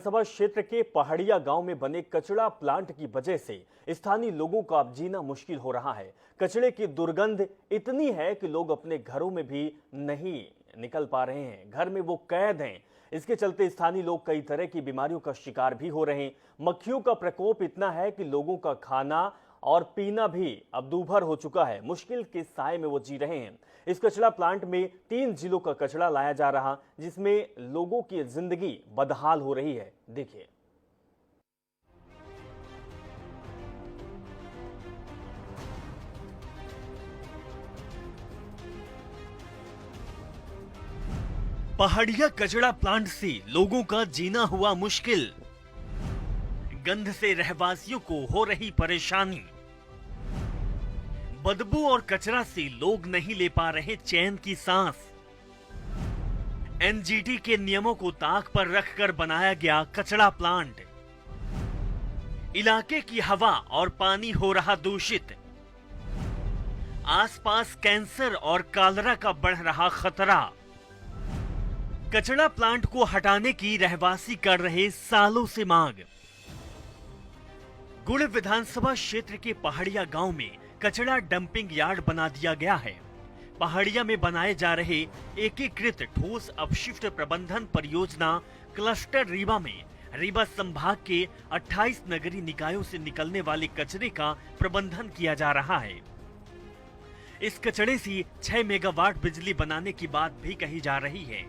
विधानसभा क्षेत्र के पहाड़िया गांव में बने कचरा प्लांट की वजह से स्थानीय लोगों का अब जीना मुश्किल हो रहा है। कचरे की दुर्गंध इतनी है कि लोग अपने घरों में भी नहीं निकल पा रहे हैं, घर में वो कैद हैं। इसके चलते स्थानीय लोग कई तरह की बीमारियों का शिकार भी हो रहे हैं। मक्खियों का प्रकोप इतना है कि लोगों का खाना और पीना भी अब दूभर हो चुका है। मुश्किल के साए में वो जी रहे हैं। इस कचरा प्लांट में 3 जिलों का कचरा लाया जा रहा, जिसमें लोगों की जिंदगी बदहाल हो रही है। देखिए। पहाड़िया कचरा प्लांट से लोगों का जीना हुआ मुश्किल। गंध से रहवासियों को हो रही परेशानी। बदबू और कचरा से लोग नहीं ले पा रहे चैन की सांस। एनजीटी के नियमों को ताक पर रखकर बनाया गया कचरा प्लांट। इलाके की हवा और पानी हो रहा दूषित। आसपास कैंसर और कॉलरा का बढ़ रहा खतरा। कचरा प्लांट को हटाने की रहवासी कर रहे सालों से मांग। गुड़ विधानसभा क्षेत्र के पहाड़िया गांव में कचरा डंपिंग यार्ड बना दिया गया है। पहाड़िया में बनाए जा रहे एकीकृत ठोस अपशिष्ट प्रबंधन परियोजना क्लस्टर रीवा में रीवा संभाग के 28 नगरीय निकायों से निकलने वाले कचरे का प्रबंधन किया जा रहा है। इस कचरे से 6 मेगावाट बिजली बनाने की बात भी कही जा रही है,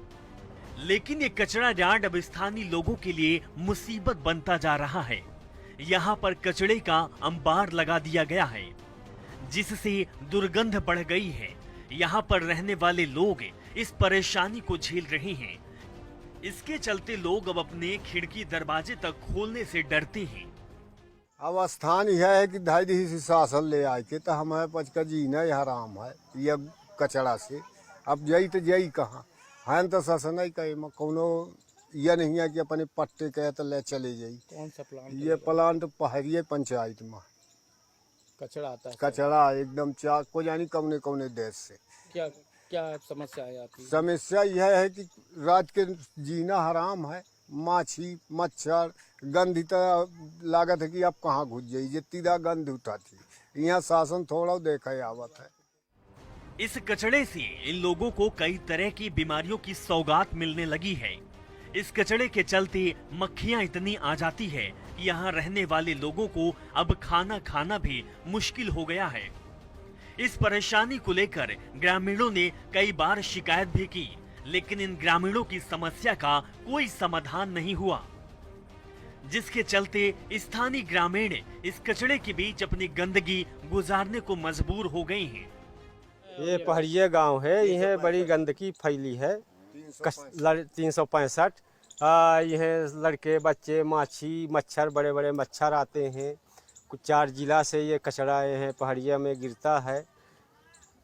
लेकिन ये कचरा यार्ड अब स्थानीय लोगों के लिए मुसीबत बनता जा रहा है। यहाँ पर कचरे का अंबार लगा दिया गया है, जिससे दुर्गंध बढ़ गई है। यहाँ पर रहने वाले लोग इस परेशानी को झेल रहे हैं। इसके चलते लोग अब अपने खिड़की दरवाजे तक खोलने से डरते हैं। अब स्थान यह है कि धाई से शासन ले आए के तो हमें पच का जीना हराम है ये कचरा से। अब जई तो जई कहाँ है तो शासन ही कहे कोनो यह नहीं है कि अपने पट्टे कहे तो ले चले जाई। कौन सा प्लांट? ये प्लांट पहाड़िया पंचायत में कचरा आता है। कचरा एकदम को जानी कौने कौने देश से। क्या क्या समस्या है आपकी? समस्या यह है कि रात के जीना हराम है। माछी मच्छर गंध लागत है कि अब कहाँ घुस जाई जितनी गंध उठाती। यहाँ शासन थोड़ा देखा आवत है। इस कचरे से इन लोगों को कई तरह की बीमारियों की सौगात मिलने लगी है। इस कचरे के चलते मक्खियां इतनी आ जाती है कि यहाँ रहने वाले लोगों को अब खाना खाना भी मुश्किल हो गया है। इस परेशानी को लेकर ग्रामीणों ने कई बार शिकायत भी की, लेकिन इन ग्रामीणों की समस्या का कोई समाधान नहीं हुआ, जिसके चलते स्थानीय ग्रामीण इस कचरे के बीच अपनी गंदगी गुजारने को मजबूर हो गए हैं। ये पहाड़िया गांव है, यह बड़ी गंदगी फैली है। 365 यह लड़के बच्चे माछी मच्छर बड़े बड़े मच्छर आते हैं। कुछ 4 जिला से ये कचरा है पहाड़िया में गिरता है।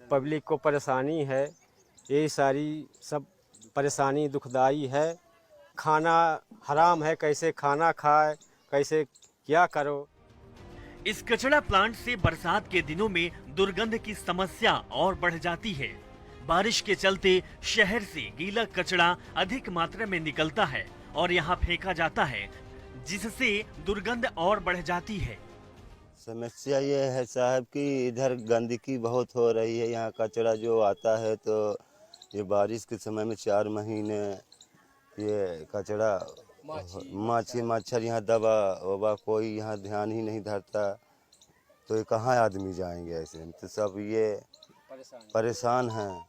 पब्लिक को परेशानी है, ये सारी सब परेशानी दुखदाई है। खाना हराम है, कैसे खाना खाए, कैसे क्या करो। इस कचरा प्लांट से बरसात के दिनों में दुर्गंध की समस्या और बढ़ जाती है। बारिश के चलते शहर से गीला कचरा अधिक मात्रा में निकलता है और यहाँ फेंका जाता है, जिससे दुर्गंध और बढ़ जाती है। समस्या ये है साहब कि इधर गंदगी बहुत हो रही है। यहाँ कचरा जो आता है तो ये बारिश के समय में 4 महीने ये कचरा माछी मच्छर यहाँ दवा वबा कोई यहाँ ध्यान ही नहीं धरता, तो ये कहाँ आदमी जाएंगे ऐसे। तो सब ये परेशान हैं।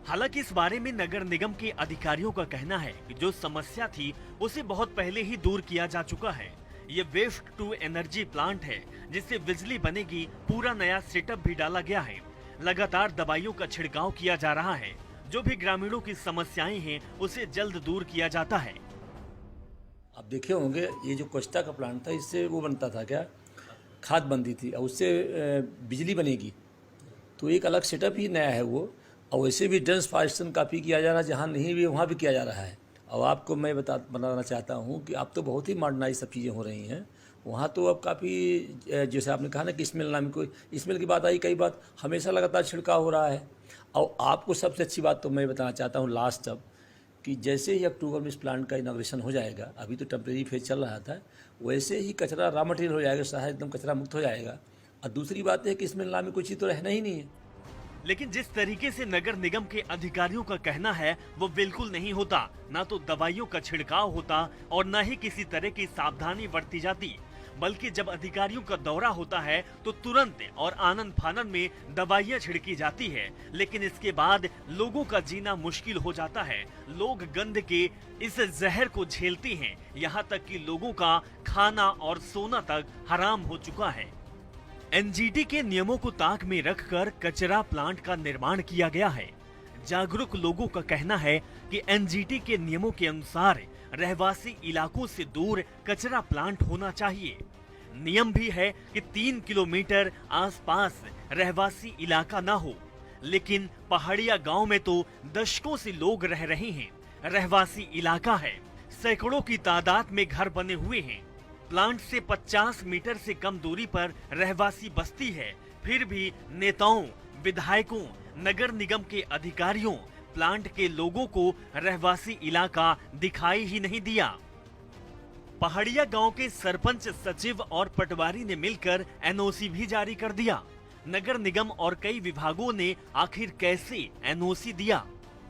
हालांकि इस बारे में नगर निगम के अधिकारियों का कहना है कि जो समस्या थी उसे बहुत पहले ही दूर किया जा चुका है। ये वेस्ट टू एनर्जी प्लांट है, जिससे बिजली बनेगी। पूरा नया सेटअप भी डाला गया है। लगातार दवाइयों का छिड़काव किया जा रहा है। जो भी ग्रामीणों की समस्याएं हैं उसे जल्द दूर किया जाता है। आप देखे होंगे ये जो कोस्टा का प्लांट था, इससे वो बनता था क्या, खाद बनती थी और उससे बिजली बनेगी। तो एक अलग सेटअप ही नया है वो। और वैसे भी ट्रांसफॉर्मेशन काफ़ी किया जा रहा है, जहाँ नहीं भी वहाँ भी किया जा रहा है। और आपको मैं बताना चाहता हूँ कि अब तो बहुत ही मॉडर्नाइज सब चीज़ें हो रही हैं। वहाँ तो अब काफ़ी, जैसे आपने कहा ना कि स्मेल नाम की स्मेल की बात आई, कई बात हमेशा लगातार छिड़काव हो रहा है। और आपको सबसे अच्छी बात तो मैं बताना चाहता हूँ लास्ट अब कि जैसे ही अक्टूबर में इस प्लांट का इनाग्रेशन हो जाएगा, अभी तो टेम्प्रेरी फेज चल रहा था, वैसे ही कचरा रॉ मटेरियल हो जाएगा, शहर एकदम कचरा मुक्त हो जाएगा। और दूसरी बात है कि इसमें ना में कोई चीज़ तो रहना ही नहीं है। लेकिन जिस तरीके से नगर निगम के अधिकारियों का कहना है वो बिल्कुल नहीं होता। ना तो दवाइयों का छिड़काव होता और न ही किसी तरह की सावधानी बरती जाती, बल्कि जब अधिकारियों का दौरा होता है तो तुरंत और आनन फानन में दवाइयां छिड़की जाती है। लेकिन इसके बाद लोगों का जीना मुश्किल हो जाता है। लोग गंध के इस जहर को झेलते हैं, यहाँ तक कि लोगों का खाना और सोना तक हराम हो चुका है। एनजीटी के नियमों को ताक में रखकर कचरा प्लांट का निर्माण किया गया है। जागरूक लोगों का कहना है कि एनजीटी के नियमों के अनुसार रहवासी इलाकों से दूर कचरा प्लांट होना चाहिए। नियम भी है कि 3 किलोमीटर आसपास रहवासी इलाका ना हो, लेकिन पहाड़िया गांव में तो दशकों से लोग रह रहे हैं। रहवासी इलाका है, सैकड़ों की तादाद में घर बने हुए हैं। प्लांट से 50 मीटर से कम दूरी पर रहवासी बस्ती है। फिर भी नेताओं, विधायकों, नगर निगम के अधिकारियों प्लांट के लोगों को रहवासी इलाका दिखाई ही नहीं दिया। पहाड़िया गांव के सरपंच, सचिव और पटवारी ने मिलकर एनओसी भी जारी कर दिया। नगर निगम और कई विभागों ने आखिर कैसे एनओसी दिया,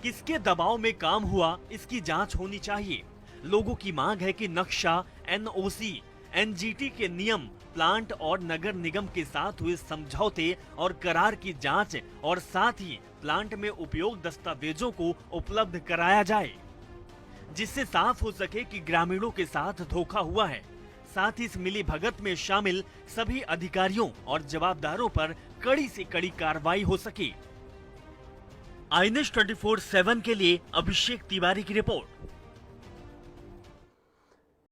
किसके दबाव में काम हुआ, इसकी जांच होनी चाहिए। लोगों की मांग है कि नक्शा, एनओसी, एनजीटी के नियम, प्लांट और नगर निगम के साथ हुए समझौते और करार की जांच और साथ ही प्लांट में उपयोग दस्तावेजों को उपलब्ध कराया जाए, जिससे साफ हो सके कि ग्रामीणों के साथ धोखा हुआ है। साथ ही इस मिली भगत में शामिल सभी अधिकारियों और जवाबदारों पर कड़ी से कड़ी कार्रवाई हो सके। INS 24/7 के लिए अभिषेक तिवारी की रिपोर्ट।